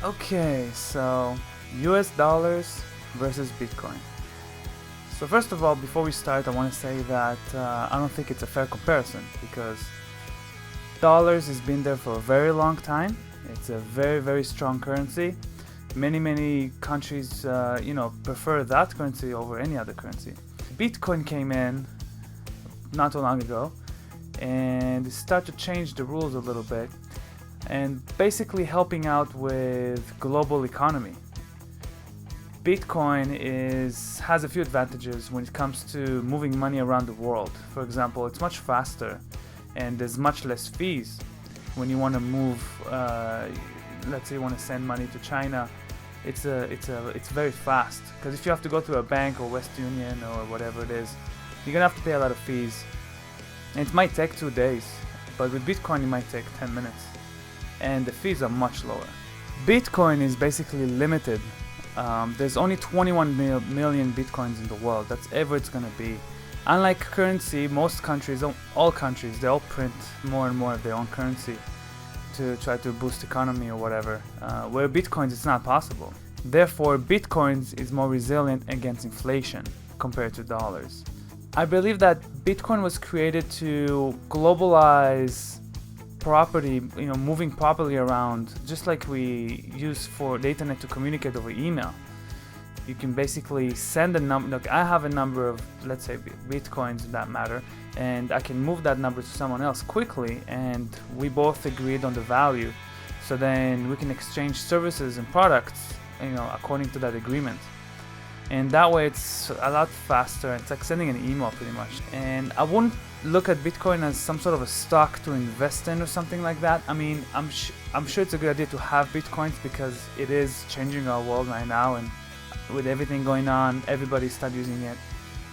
Okay, so US dollars versus Bitcoin. So first of all, before we start, I want to say that I don't think it's a fair comparison, because dollars has been there for a very long time. It's a very strong currency. Many countries prefer that currency over any other currency. Bitcoin came in not too long ago and started to change the rules a little bit, and basically helping out with global economy. Bitcoin has a few advantages when it comes to moving money around the world. For example, it's much faster and there's much less fees when you want to move. Let's say you want to send money to China. It's very fast, because if you have to go through a bank or Western Union or whatever it is, you're gonna have to pay a lot of fees, and it might take 2 days. But with Bitcoin, it might take 10 minutes, and the fees are much lower. Bitcoin is basically limited. There's only 21 million Bitcoins in the world. That's ever it's gonna be. Unlike currency, most countries, all countries, they all print more and more of their own currency to try to boost economy or whatever. Where Bitcoins, it's not possible. Therefore, Bitcoins is more resilient against inflation compared to dollars. I believe that Bitcoin was created to globalize property, moving properly around, just like we use for the internet to communicate over email. You can basically send a number. Look, I have a number of, let's say, Bitcoins in that matter, and I can move that number to someone else quickly, and we both agreed on the value. So then we can exchange services and products, according to that agreement. And that way it's a lot faster. It's like sending an email pretty much. And I wouldn't look at Bitcoin as some sort of a stock to invest in or something like that. I mean, I'm sure it's a good idea to have Bitcoins, because it is changing our world right now, and with everything going on, everybody start using it.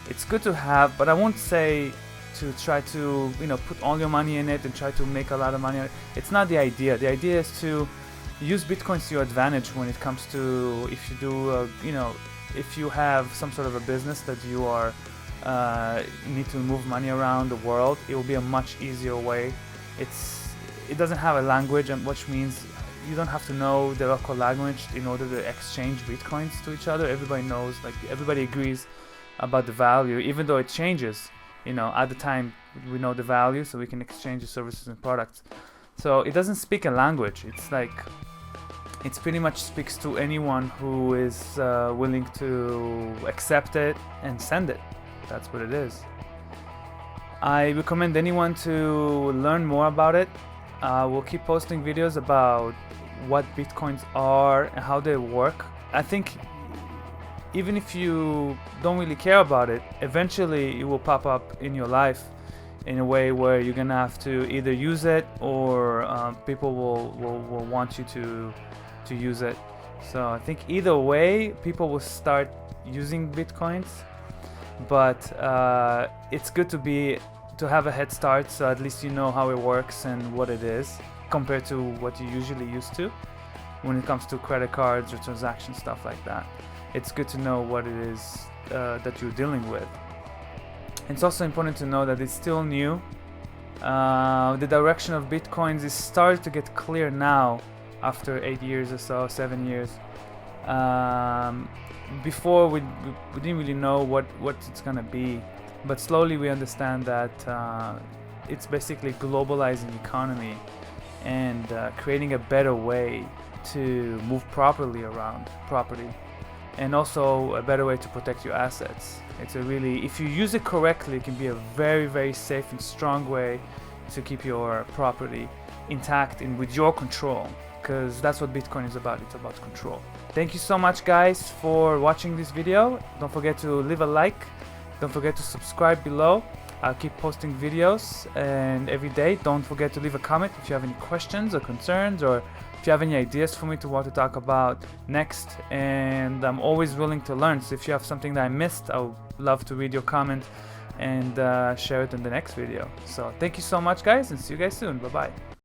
It's good to have, but I won't say to try to put all your money in it and try to make a lot of money. It's not the idea. The idea is to use Bitcoins to your advantage when it comes to, if you do if you have some sort of a business that you are need to move money around the world, it will be a much easier way. It doesn't have a language, which means you don't have to know the local language in order to exchange Bitcoins to each other. Everybody knows, everybody agrees about the value, even though it changes. At the time we know the value, so we can exchange the services and products. So it doesn't speak a language. It's pretty much speaks to anyone who is willing to accept it and send it. That's what it is. I recommend anyone to learn more about it. We'll keep posting videos about what Bitcoins are and how they work. I think even if you don't really care about it, eventually it will pop up in your life in a way where you're gonna have to either use it, or people will want you to use it. So I think either way, people will start using Bitcoins, but it's good to have a head start, so at least you know how it works and what it is compared to what you usually used to when it comes to credit cards or transaction stuff like that. It's good to know what it is that you're dealing with. It's also important to know that it's still new. The direction of Bitcoins is starting to get clear now after 8 years or so, 7 years. Before we didn't really know what it's gonna be, but slowly we understand that it's basically globalizing economy and creating a better way to move properly around property, and also a better way to protect your assets. If you use it correctly, it can be a very safe and strong way to keep your property intact and with your control, because that's what Bitcoin is about. It's about control. Thank you so much, guys, for watching this video. Don't forget to leave a like. Don't forget to subscribe below. I'll keep posting videos and every day. Don't forget to leave a comment if you have any questions or concerns, or if you have any ideas for me to what to talk about next. And I'm always willing to learn, so if you have something that I missed, I would love to read your comment and share it in the next video. So thank you so much, guys, and see you guys soon. Bye bye.